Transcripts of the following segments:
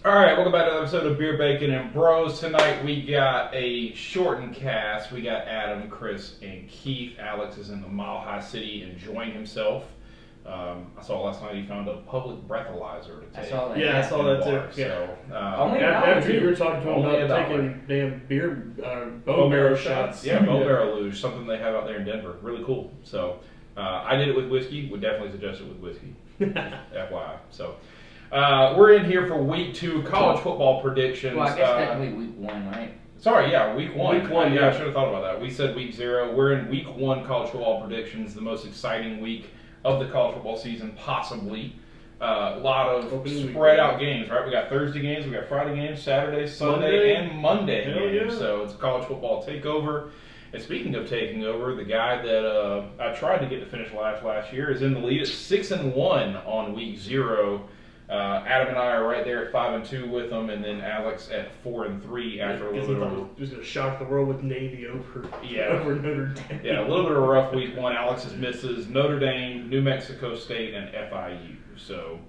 All right, welcome back to another episode of Beer, Bacon, and Bros. Tonight we got a shortened cast. We got Adam, Chris, and Keith. Alex is in the Mile High City enjoying himself. I saw last night he found a public breathalyzer to take. I saw that. Yeah, I saw that too. So, Only after you were talking to him Only about taking damn beer bone marrow shots. Yeah, bone marrow luge, something they have out there in Denver. Really cool. So I did it with whiskey. Would definitely suggest it with whiskey. FYI. So we're in here for week 2 college football predictions. Well, I guess technically week 1, right? Sorry, yeah, week 1. Week 1, yeah. I should have thought about that. We said week 0. We're in week 1 college football predictions, the most exciting week of the college football season, possibly. A lot of spread out games, right? We got Thursday games, we got Friday games, Saturday, Sunday, and Monday games. Yeah. So it's a college football takeover. And speaking of taking over, the guy that I tried to get to finish last year is in the lead at 6-1 on week 0. Adam and I are right there at 5-2 with them, and then Alex at 4-3 after a little bit of he was going to shock the world with Navy over Notre Dame. a little bit of a rough week 1. Alex's misses Notre Dame, New Mexico State, and FIU. So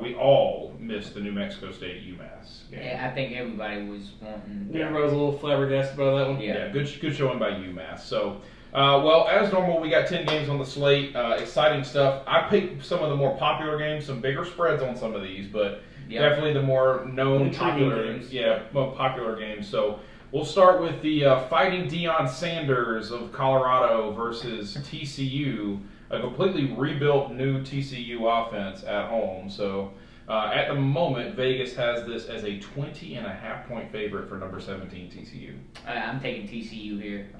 we all missed the New Mexico State UMass game. Yeah, I think everybody was wanting. Yeah, everybody was a little flabbergasted about that one. Yeah, good showing by UMass. So, well, as normal, we got 10 games on the slate. Exciting stuff. I picked some of the more popular games, some bigger spreads on some of these, but definitely the more known popular games. Yeah, more popular games. So we'll start with the Fighting Deion Sanders of Colorado versus TCU, a completely rebuilt new TCU offense at home. So at the moment, Vegas has this as a 20.5-point favorite for number 17 TCU. I'm taking TCU here.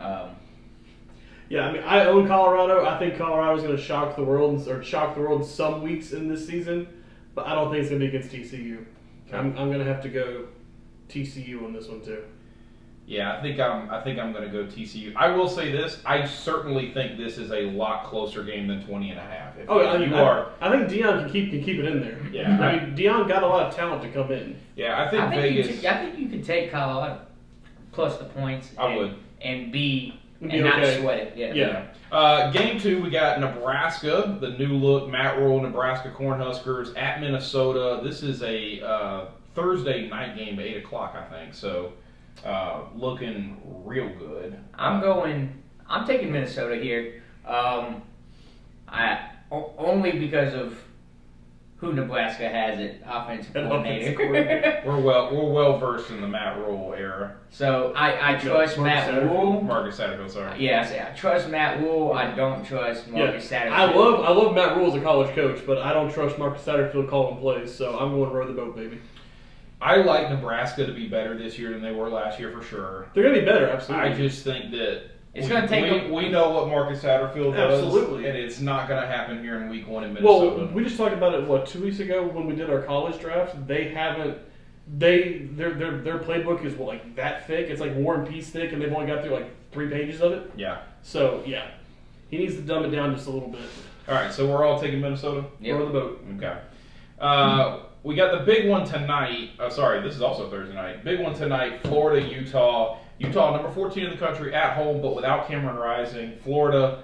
Yeah, I mean, I own Colorado. I think Colorado's going to shock the world some weeks in this season, but I don't think it's going to be against TCU. Okay. I'm going to have to go TCU on this one too. Yeah, I think I'm going to go TCU. I will say this: I certainly think this is a lot closer game than 20.5. I think Deion can keep it in there. Yeah, I mean, Deion got a lot of talent to come in. Yeah, I think Vegas. I think you could take Colorado plus the points. I would and be okay. not sweat it. Yeah. Game 2, we got Nebraska, the new look Matt Rule Nebraska Cornhuskers at Minnesota. This is a Thursday night game at 8 o'clock, I think. So. Looking real good. I'm taking Minnesota here. Only because of who Nebraska has at offensive coordinator. We're well versed in the Matt Rule era. So I trust Matt Rule. Marcus Satterfield, sorry. Yeah, I trust Matt Rule. I don't trust Marcus Satterfield. I love Matt Rule as a college coach, but I don't trust Marcus Satterfield calling plays. So I'm going to row the boat, baby. I like Nebraska to be better this year than they were last year for sure. They're going to be better, absolutely. I just think that it's going to take. We know what Marcus Satterfield does, absolutely, and it's not going to happen here in week 1 in Minnesota. Well, we just talked about it 2 weeks ago when we did our college draft. They haven't. Their playbook is like that thick. It's like War and Peace thick, and they've only got through like 3 pages of it. Yeah. So yeah, he needs to dumb it down just a little bit. All right, so we're all taking Minnesota. Row the boat. Okay. We got the big one tonight. Sorry, this is also Thursday night. Big one tonight, Florida, Utah. Utah, number 14 in the country, at home, but without Cameron Rising. Florida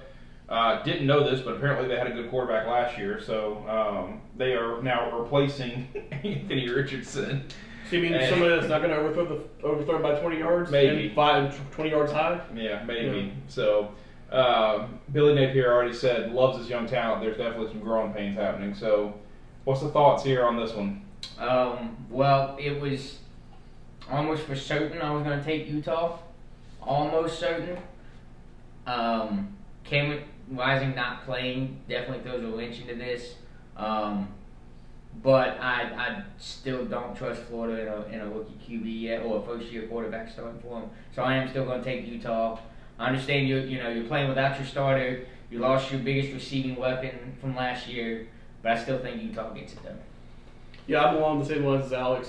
didn't know this, but apparently they had a good quarterback last year, so they are now replacing Anthony Richardson. So you mean somebody that's not going to overthrow by 20 yards? Maybe. And 20 yards high? Yeah, maybe. Yeah. So Billy Napier already said, loves his young talent. There's definitely some growing pains happening, so... What's the thoughts here on this one? Well, it was almost for certain I was going to take Utah. Almost certain. Cameron Rising not playing definitely throws a wrench into this. But I still don't trust Florida in a rookie QB yet, or a first-year quarterback starting for them. So I am still going to take Utah. I understand you're playing without your starter. You lost your biggest receiving weapon from last year. But I still think Utah gets it done. Yeah, I'm along the same lines as Adam.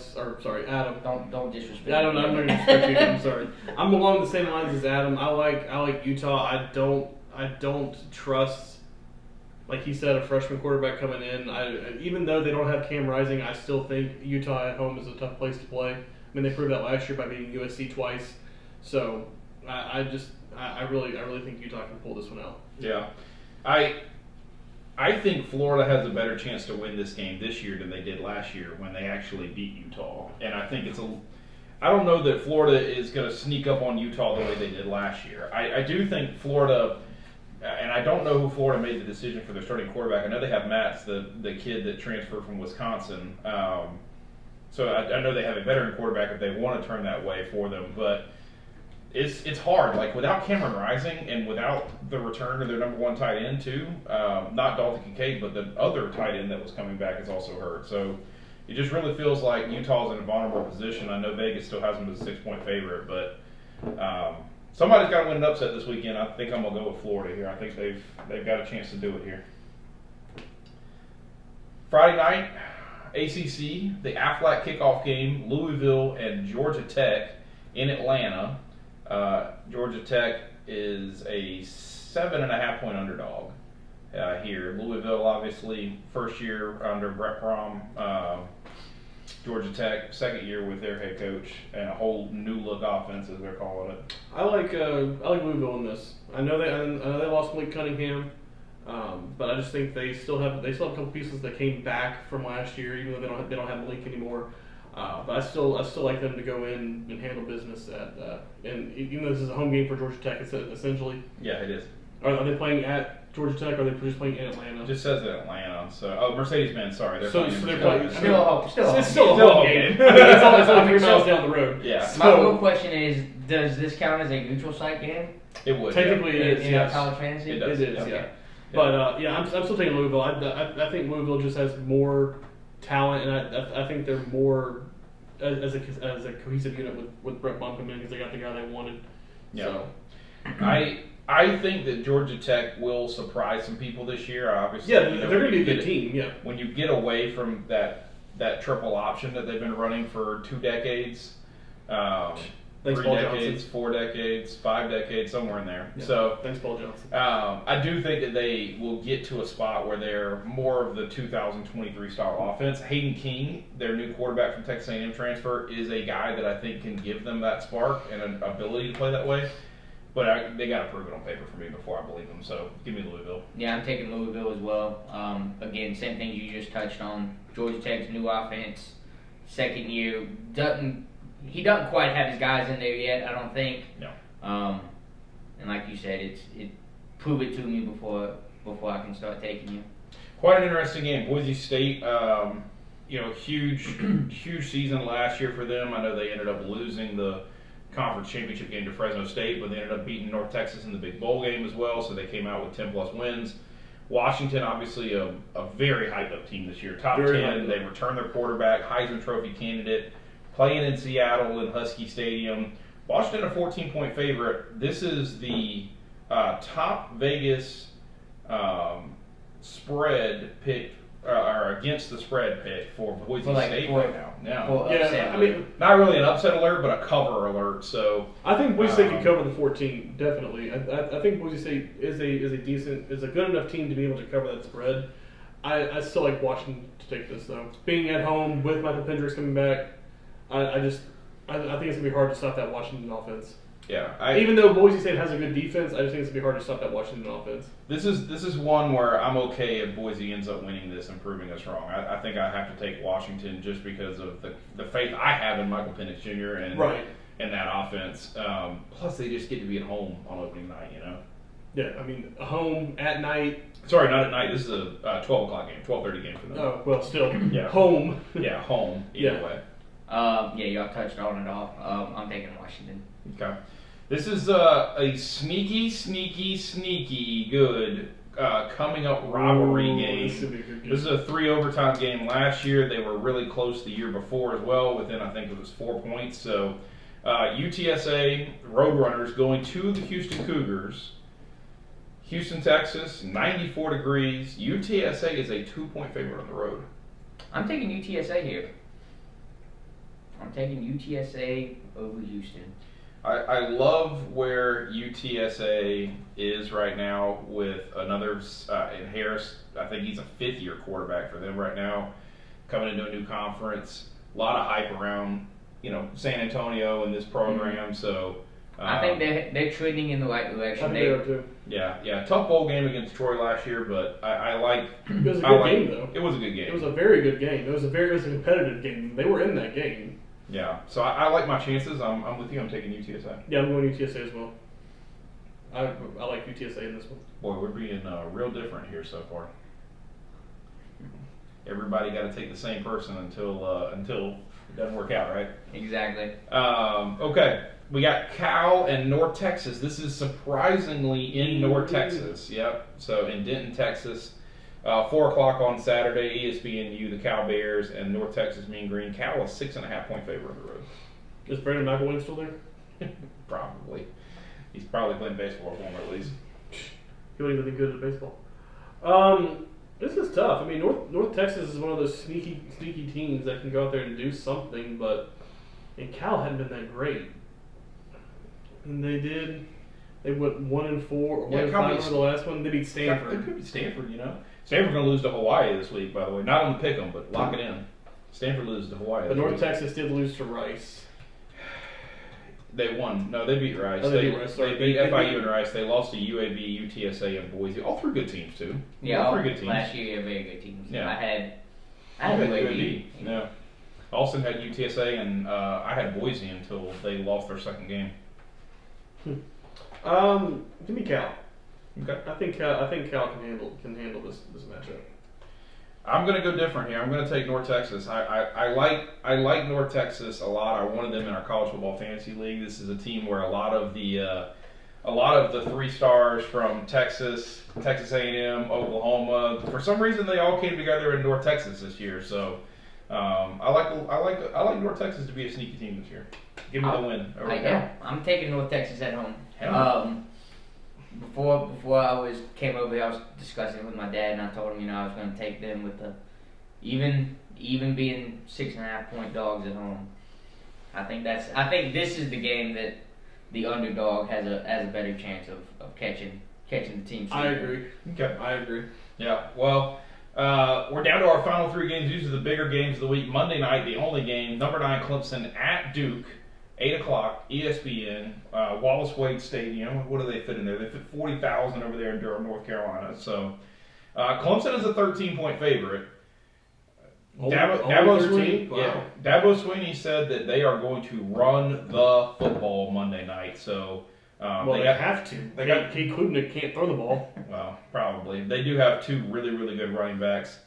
Don't disrespect. Yeah, I'm not going to disrespect you. I'm sorry. I'm along the same lines as Adam. I like Utah. I don't trust, like he said, a freshman quarterback coming in. Even though they don't have Cam Rising, I still think Utah at home is a tough place to play. I mean, they proved that last year by beating USC twice. So I really think Utah can pull this one out. Yeah, I think Florida has a better chance to win this game this year than they did last year when they actually beat Utah. And I think I don't know that Florida is going to sneak up on Utah the way they did last year. I do think Florida, and I don't know who Florida made the decision for their starting quarterback. I know they have Matz, the kid that transferred from Wisconsin. So I know they have a veteran quarterback if they want to turn that way for them. But it's hard. Like, without Cameron Rising and without the return of their number one tight end, too, not Dalton Kincaid, but the other tight end that was coming back is also hurt. So it just really feels like Utah's in a vulnerable position. I know Vegas still has them as a 6-point favorite, but somebody's got to win an upset this weekend. I think I'm going to go with Florida here. I think they've got a chance to do it here. Friday night, ACC, the Aflac kickoff game, Louisville and Georgia Tech in Atlanta. Georgia Tech is a 7.5-point underdog here. Louisville, obviously, first year under Brett Prom. Georgia Tech, second year with their head coach, and a whole new look offense, as they're calling it. I like Louisville in this. I know they lost Malik Cunningham, but I just think they still have a couple pieces that came back from last year, even though they don't have Malik anymore. But I still like them to go in and handle business and even though this is a home game for Georgia Tech, essentially. Yeah, it is. Are they playing at Georgia Tech, or are they just playing in Atlanta? It just says Atlanta. So, Mercedes-Benz, sorry. They're So playing they're Mercedes. playing- Still It's still a home game. game. I mean, it's only I mean, 3 miles so- down the road. Yeah. My real question is, does this count as a neutral site game? It would. Technically, yeah. it is. in Yes. college fantasy? It does. It is. Okay. Yeah. But I'm still taking Louisville. I think Louisville just has more talent, and I think they're more as a cohesive unit with Brett Buncombe because they got the guy they wanted. Yeah. So. I think that Georgia Tech will surprise some people this year. Obviously, Yeah, they're going to be a good team. Yeah. When you get away from that triple option that they've been running for 2 decades, Thanks, 3 Paul decades, Johnson. 4 decades, 5 decades, somewhere in there. Yeah. So Thanks, Paul Johnson. I do think that they will get to a spot where they're more of the 2023 style offense. Hayden King, their new quarterback from Texas A&M transfer, is a guy that I think can give them that spark and an ability to play that way. But they got to prove it on paper for me before I believe them. So give me Louisville. Yeah, I'm taking Louisville as well. Again, same things you just touched on. Georgia Tech's new offense, second year. He doesn't quite have his guys in there yet, I don't think. No. And like you said, prove it to me before I can start taking you. Quite an interesting game. Boise State, huge season last year for them. I know they ended up losing the conference championship game to Fresno State, but they ended up beating North Texas in the big bowl game as well, so they came out with 10-plus wins. Washington, obviously a very hyped-up team this year. Top Very 10, they returned their quarterback, Heisman Trophy candidate, playing in Seattle in Husky Stadium. Washington, a 14-point favorite. This is the top Vegas spread pick, or against the spread pick for Boise State right now. Upset I mean, Not really an upset alert, but a cover alert. So I think Boise State can cover the 14 definitely. I think Boise State is a good enough team to be able to cover that spread. I still like Washington to take this though. Being at home with Michael Pendrix coming back, I think it's gonna be hard to stop that Washington offense. yeah, Even though Boise State has a good defense, I just think it's gonna be hard to stop that Washington offense. this is one where I'm okay if Boise ends up winning this and proving us wrong. I think I have to take Washington just because of the faith I have in Michael Penix Jr. and that offense. Plus, they just get to be at home on opening night. Yeah, I mean, home at night. Sorry, not at night. This is a 12 o'clock game, 12:30 game for them. Oh well, still Yeah. home. Yeah, home. Either Yeah. way. Yeah, y'all touched on it all. I'm taking Washington. Okay. This is a sneaky good coming up rivalry game. This should be a good game. This is a 3 overtime game last year. They were really close the year before as well, within I think it was 4 points. So UTSA Roadrunners going to the Houston Cougars. Houston, Texas, 94 degrees. UTSA is a 2-point favorite on the road. I'm taking UTSA here. I'm taking UTSA over Houston. I love where UTSA is right now with another in Harris. I think he's a 5th-year quarterback for them right now, coming into a new conference. A lot of hype around San Antonio and this program. So I think they're trending in the right direction. I think they are too. Yeah. Tough bowl game against Troy last year, but I like. It was a good game though. It was a good game. It was a very good game. It was a competitive game. They were in that game. Yeah. So I like my chances. I'm with you. I'm taking UTSA. Yeah, I'm going UTSA as well. I like UTSA in this one. Boy, we're being real different here so far. Everybody got to take the same person until it doesn't work out, right? Exactly. Okay. We got Cal and North Texas. This is surprisingly in North Texas. Yep. So in Denton, Texas, 4 o'clock on Saturday. ESPNU, the Cal Bears, and North Texas Mean Green. Cal is 6.5-point favorite on the road. Is Brandon McElwain still there? Probably. He's probably playing baseball for him at least. He wouldn't even be good at baseball. This is tough. I mean, North Texas is one of those sneaky teams that can go out there and do something, and Cal hadn't been that great. And they went 1-4 or 1-5 for the last one. They beat Stanford. It could be Stanford, Stanford's going to lose to Hawaii this week, by the way. Not on the pick 'em, but lock it in. Stanford loses to Hawaii. But North Texas did lose to Rice. They won. No, they beat Rice. Oh, they beat Rice. Sorry. They beat FIU and Rice. They lost to UAB, UTSA, and Boise. All 3 good teams, too. Yeah, all 3 good teams. Last year, very good teams. Yeah. I had UAB. Yeah. Austin had UTSA, and I had Boise until they lost their second game. Give me Cal. Okay. I think Cal can handle this matchup. I'm going to go different here. I'm going to take North Texas. I like North Texas a lot. I wanted them in our college football fantasy league. This is a team where a lot of the 3 stars from Texas A&M, Oklahoma, for some reason they all came together in North Texas this year. So I like North Texas to be a sneaky team this year. Give me the win. I'm taking North Texas at home. Yeah. Before I came over here, I was discussing it with my dad, and I told him, I was going to take them with the even being 6.5-point dogs at home. I think this is the game that the underdog has a better chance of catching the team. I agree. Okay, I agree. Yeah. Well, we're down to our final 3 games. These are the bigger games of the week. Monday night, the only game, number 9 Clemson at Duke. 8 o'clock, ESPN, Wallace Wade Stadium. What do they fit in there? They fit 40,000 over there in Durham, North Carolina. So, Clemson is a 13-point favorite. Dabo Sweeney, wow. Dabo Sweeney said that they are going to run the football Monday night. So, they have to. He can't throw the ball. Well, probably. They do have 2 really, really good running backs.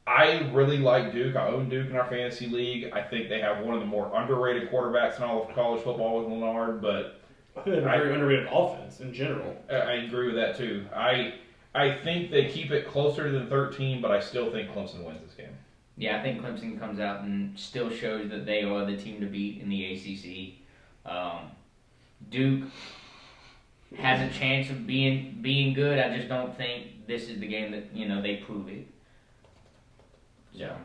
I really like Duke. I own Duke in our fantasy league. I think they have one of the more underrated quarterbacks in all of college football with Leonard, but I think they have a very underrated offense in general. I agree with that too. I think they keep it closer than 13, but I still think Clemson wins this game. Yeah, I think Clemson comes out and still shows that they are the team to beat in the ACC. Duke has a chance of being good. I just don't think this is the game that they prove it. Yeah.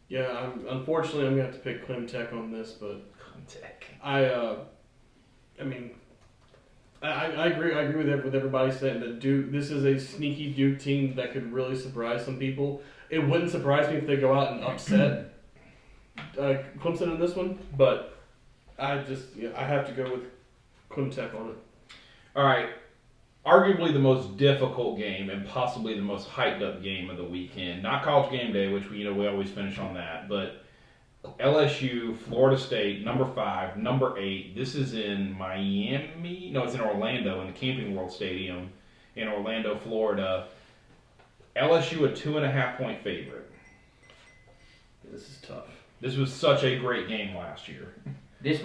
Yeah, unfortunately, I'm going to have to pick Clem Tech on this, but Clem Tech. I agree with everybody saying that Duke. This is a sneaky Duke team that could really surprise some people. It wouldn't surprise me if they go out and upset Clemson in this one, but I have to go with Clem Tech on it. All right. Arguably the most difficult game and possibly the most hyped up game of the weekend. Not College Game Day, which we always finish on that, but LSU, Florida State, number 5, number 8. This is in Miami. No, it's in Orlando in the Camping World Stadium in Orlando, Florida. LSU a 2.5-point favorite. This is tough. This was such a great game last year. This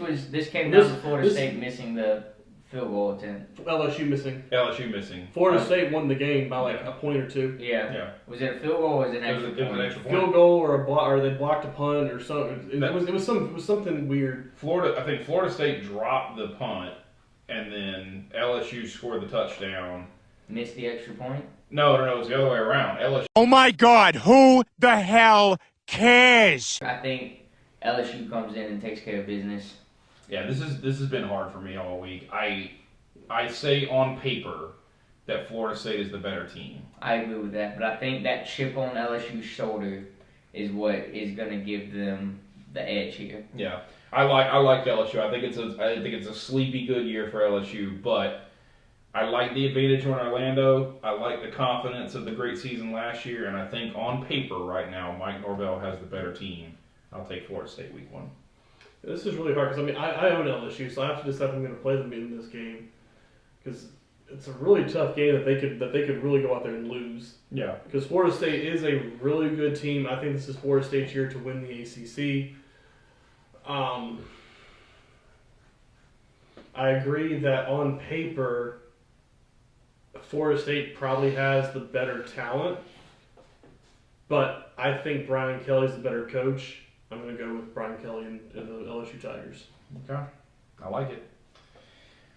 came down to Florida State missing the field goal attempt. LSU missing. Florida State won the game by a point or 2. Yeah. Was it a field goal or was it an extra point? It was an extra point. Field goal or they blocked a punt or something. It was something weird. I think Florida State dropped the punt and then LSU scored the touchdown. Missed the extra point? No, it was the other way around. LSU. Oh my God, who the hell cares? I think LSU comes in and takes care of business. Yeah, this has been hard for me all week. I say on paper that Florida State is the better team. I agree with that, but I think that chip on LSU's shoulder is what is going to give them the edge here. Yeah, I like LSU. I think it's a sleepy good year for LSU, but I like the advantage on Orlando. I like the confidence of the great season last year, and I think on paper right now, Mike Norvell has the better team. I'll take Florida State week 1. This is really hard because I own LSU, so I have to decide if I'm going to play them in this game because it's a really tough game that they could really go out there and lose. Yeah, because Florida State is a really good team. I think this is Florida State's year to win the ACC. I agree that on paper, Florida State probably has the better talent, but I think Brian Kelly's the better coach. I'm going to go with Brian Kelly and the LSU Tigers. okay, I like it.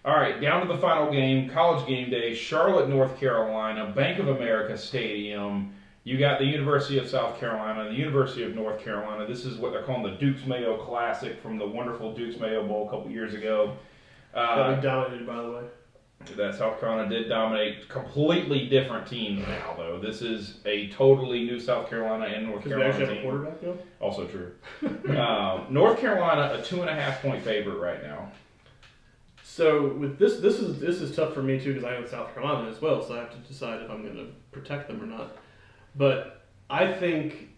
All right, down to the final game, College Game Day, Charlotte, North Carolina, Bank of America Stadium. You got the University of South Carolina, the University of North Carolina. This is what they're calling the Dukes Mayo Classic from the wonderful Dukes Mayo Bowl a couple years ago. That dominated, by the way. That South Carolina did dominate. Completely different teams now, though. This is a totally new South Carolina and North Carolina Because we actually team. have a quarterback, though? Also true. North Carolina, a 2.5-point favorite right now. So with this is tough for me too because I own South Carolina as well, so I have to decide if I'm going to protect them or not. But I think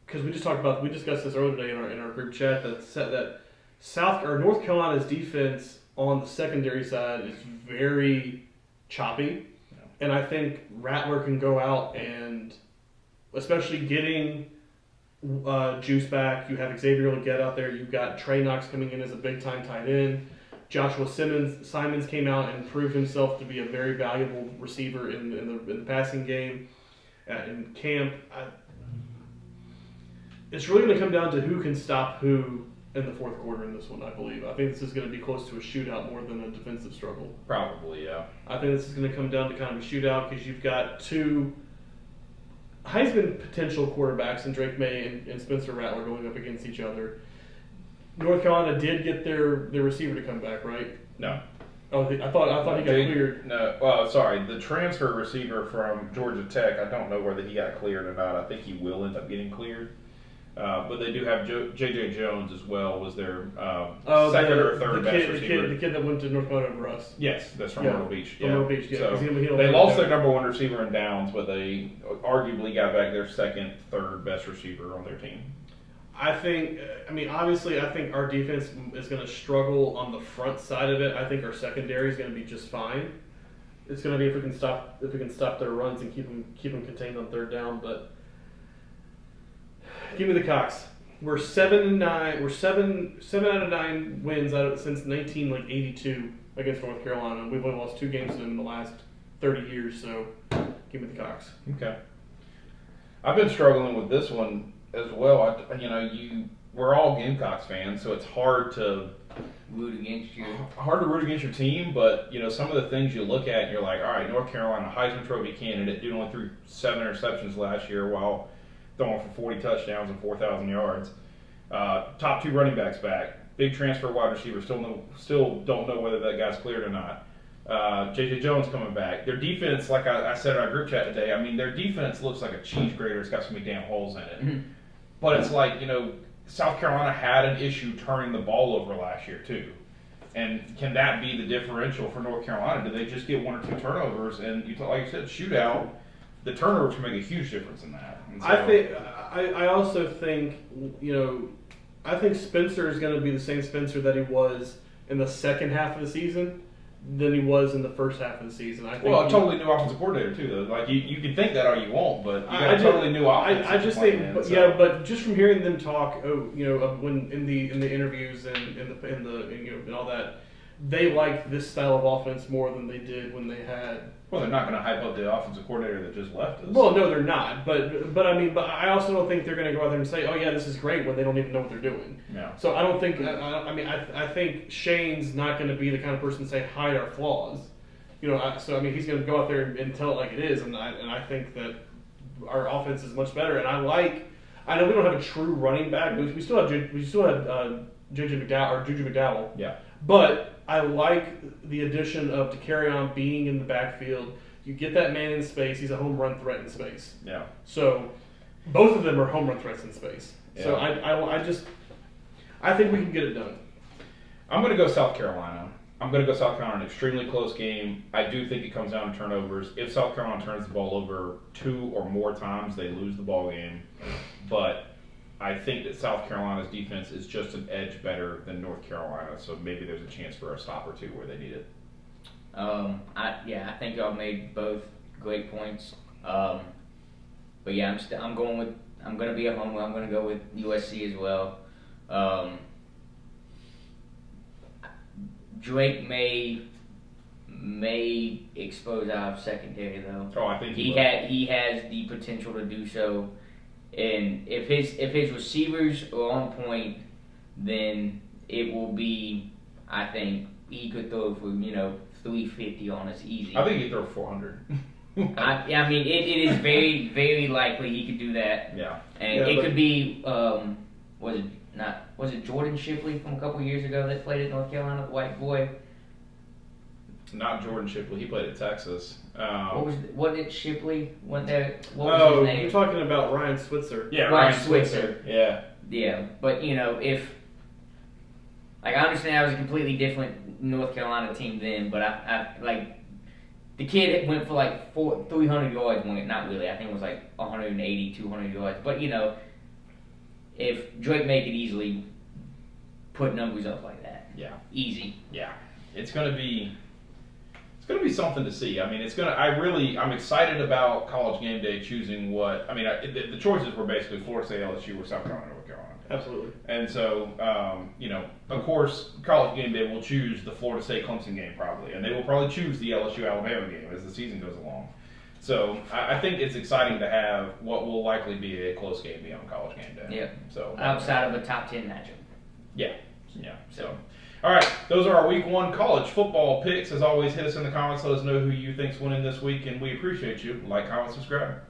because we discussed this earlier today in our group chat that North Carolina's defense on the secondary side is very choppy, and I think Rattler can go out and especially getting Juice back. You have Xavier Legette out there. You've got Trey Knox coming in as a big-time tight end. Joshua Simons came out and proved himself to be a very valuable receiver in the passing game in camp. It's really going to come down to who can stop who in the fourth quarter in this one, I believe. I think this is going to be close to a shootout more than a defensive struggle. Probably, yeah. I think this is going to come down to kind of a shootout because you've got two Heisman potential quarterbacks in Drake May and Spencer Rattler going up against each other. North Carolina did get their receiver to come back, right? No. Oh, I thought he got cleared. No, well, sorry. The transfer receiver from Georgia Tech, I don't know whether he got cleared or not. I think he will end up getting cleared. But they do have J.J. Jones as well, was their second or third best receiver. The kid that went to North Carolina over us. Yes, that's from Myrtle Beach. From Myrtle Beach, yeah. So they lost their number one receiver in Downs, but they arguably got back their second, third best receiver on their team. I think our defense is going to struggle on the front side of it. I think our secondary is going to be just fine. It's going to be if we can stop their runs and keep them contained on third down. But give me the Cox. We're 7-9. We're 7 out of 9 wins since 1982 against North Carolina. We've only lost 2 games to them in the last 30 years. So give me the Cox. Okay. I've been struggling with this one as well. We're all Gamecocks fans, so it's hard to root against your team. But some of the things you look at, and you're like, all right, North Carolina, Heisman Trophy candidate, dude only threw 7 interceptions last year while throwing for 40 touchdowns and 4,000 yards. Top 2 running backs back. Big transfer wide receiver. Still don't know whether that guy's cleared or not. J.J. Jones coming back. Their defense, like I said in our group chat today, their defense looks like a cheese grater. It's got so many damn holes in it. Mm-hmm. But it's like, South Carolina had an issue turning the ball over last year too. And can that be the differential for North Carolina? Do they just get 1 or 2 turnovers? And like you said, shootout, the turnovers can make a huge difference in that. So, I also think, I think Spencer is going to be the same Spencer that he was in the second half of the season than he was in the first half of the season. I think a totally new offensive coordinator too, though. Like you can think that all you want, but you got a totally new offense. I just think, but just from hearing them talk, when in the interviews and all that, they like this style of offense more than they did when they had. Well, they're not going to hype up the offensive coordinator that just left us. Well, no, they're not. But I also don't think they're going to go out there and say, "Oh yeah, this is great," when they don't even know what they're doing. Yeah. So I don't think. I think Shane's not going to be the kind of person to say hide our flaws. He's going to go out there and tell it like it is, and I think that our offense is much better. And I know we don't have a true running back. We still have Juju McDowell. Yeah. But I like the addition of Decarrion being in the backfield. You get that man in space. He's a home run threat in space. Yeah. So both of them are home run threats in space. So I think we can get it done. I'm going to go South Carolina. I'm going to go South Carolina, an extremely close game. I do think it comes down to turnovers. If South Carolina turns the ball over 2 or more times, they lose the ball game. But I think that South Carolina's defense is just an edge better than North Carolina, so maybe there's a chance for a stop or two where they need it. I think y'all made both great points. But yeah, I'm going to be a homer. I'm going to go with USC as well. Drake may expose our secondary though. Oh, I think he has the potential to do so, and if his receivers are on point, then it will be. I think he could throw for 350 on us easy. I think he throw 400. I mean, it is very, very likely he could do that. Yeah. And it could be, was it Jordan Shipley from a couple years ago that played at North Carolina, the white boy? Not Jordan Shipley. He played at Texas. What did Shipley went there? What was his name? You're talking about Ryan Switzer. Yeah, Ryan Switzer. Yeah. Yeah, but if I understand I was a completely different North Carolina team then, but I the kid went for 300 yards one, not really. I think it was 180, 200 yards. But if Drake may could easily put numbers up like that, easy. Yeah, it's gonna be something to see. I mean, I'm excited about College Game Day choosing what. I mean, the choices were basically Florida State, LSU, or South Carolina, North Carolina. Absolutely. And so, of course, College Game Day will choose the Florida State Clemson game probably, and they will probably choose the LSU Alabama game as the season goes along. So I think it's exciting to have what will likely be a close game be on College Game Day. Yeah. So outside of a top 10 matchup. Yeah. So, all right, those are our Week 1 college football picks. As always, hit us in the comments. Let us know who you think's winning this week, and we appreciate you. Like, comment, subscribe.